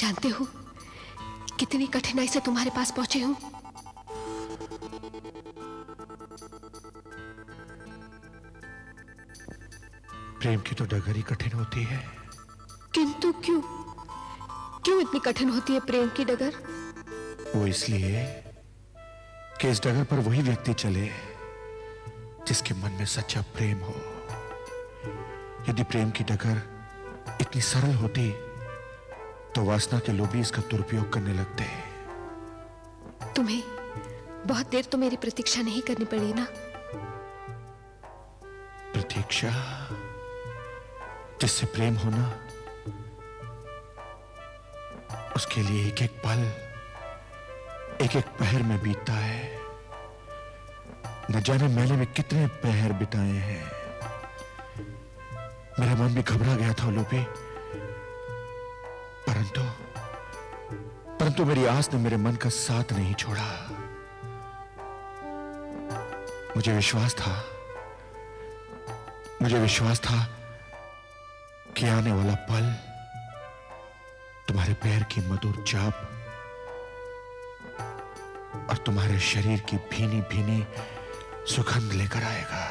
जानते हो कितनी कठिनाई से तुम्हारे पास पहुंचे हूं। प्रेम की तो डगर ही कठिन होती है। किंतु क्यों क्यों इतनी कठिन होती है प्रेम की डगर? वो इसलिए कि इस डगर पर वही व्यक्ति चले जिसके मन में सच्चा प्रेम हो। यदि प्रेम की डगर इतनी सरल होती तो वासना के लोभी इसका दुरुपयोग करने लगते। तुम्हें बहुत देर तो मेरी प्रतीक्षा नहीं करनी पड़ी ना। प्रतीक्षा जिससे प्रेम होना, उसके लिए एक एक पल एक एक पहर में बीतता है। न जाने मैंने भी कितने पहर बिताए हैं। मेरा मन भी घबरा गया था लोभी, परंतु मेरी आस ने मेरे मन का साथ नहीं छोड़ा। मुझे विश्वास था कि आने वाला पल तुम्हारे पैर की मधुर चाप और तुम्हारे शरीर की भीनी भीनी सुगंध लेकर आएगा।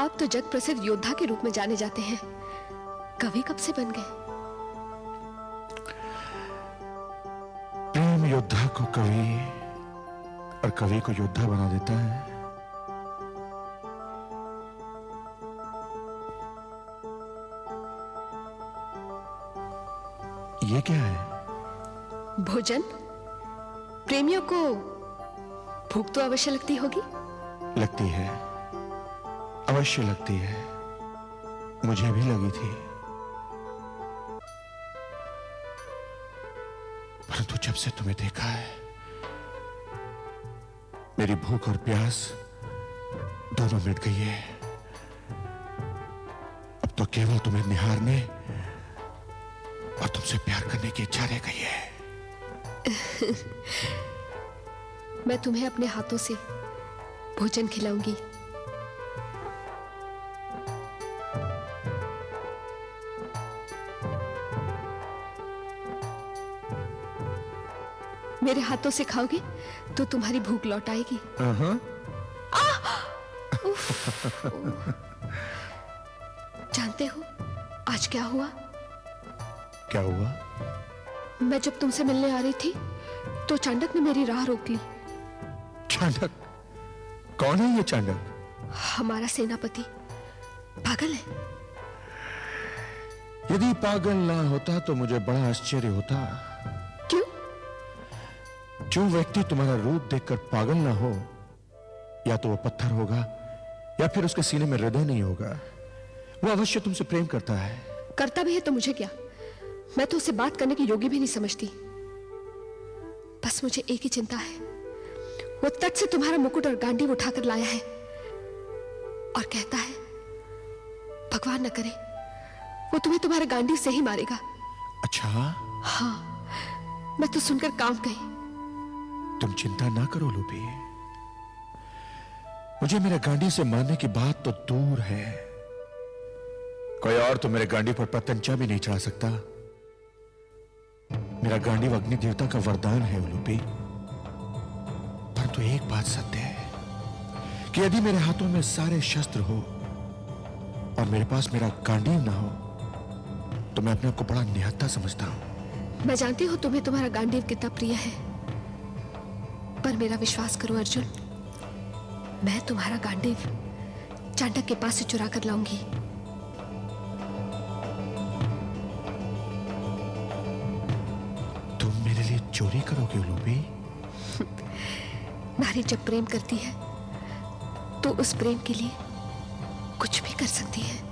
आप तो जग प्रसिद्ध योद्धा के रूप में जाने जाते हैं, कवि कब से बन गए? प्रेम योद्धा को कवि और कवि को योद्धा बना देता है। ये क्या है? भोजन। प्रेमियों को भूख तो अवश्य लगती होगी। लगती है, अवश्य लगती है। मुझे भी लगी थी, परंतु जब से तुम्हें देखा है मेरी भूख और प्यास दोनों मिट गई है। अब तो केवल तुम्हें निहारने और तुमसे प्यार करने की इच्छा रह गई है। मैं तुम्हें अपने हाथों से भोजन खिलाऊंगी। मेरे हाथों से खाओगे तो तुम्हारी भूख लौट आएगी। जानते हो आज क्या हुआ? क्या हुआ? मैं जब तुमसे मिलने आ रही थी तो चांडक ने मेरी राह रोक ली। चांडक? कौन है ये चांडक? हमारा सेनापति। पागल है। यदि पागल ना होता तो मुझे बड़ा आश्चर्य होता। क्यों? जो व्यक्ति तुम्हारा रूप देखकर पागल ना हो, या तो वो पत्थर होगा या फिर उसके सीने में हृदय नहीं होगा। वो अवश्य तुमसे प्रेम करता है। करता भी है तो मुझे क्या? मैं तो उसे बात करने की योग्य भी नहीं समझती। बस मुझे एक ही चिंता है, वो तट से तुम्हारा मुकुट और गांडीव उठाकर लाया है और कहता है भगवान न करे वो तुम्हें तुम्हारे गांडीव से ही मारेगा। अच्छा? हाँ, मैं तो सुनकर कांप गई। तुम चिंता ना करो लोभी, मुझे मेरे गांडी से मारने की बात तो दूर है, कोई और तो मेरे गांडी पर पतंचा भी नहीं चढ़ा सकता। मेरा गांडीव अग्नि देवता का वरदान है लोभी। परंतु एक बात सत्य है कि यदि मेरे हाथों में सारे शस्त्र हो और मेरे पास मेरा गांडीव ना हो तो मैं अपने आप को बड़ा निहत्था समझता हूं। मैं जानती हूं तुम्हें तुम्हारा गांडीव कितना प्रिय है, पर मेरा विश्वास करो अर्जुन, मैं तुम्हारा गांडीव चांडक के पास से चुरा कर लाऊंगी। तुम मेरे लिए चोरी करोगे लोभी? नारी जब प्रेम करती है तो उस प्रेम के लिए कुछ भी कर सकती है।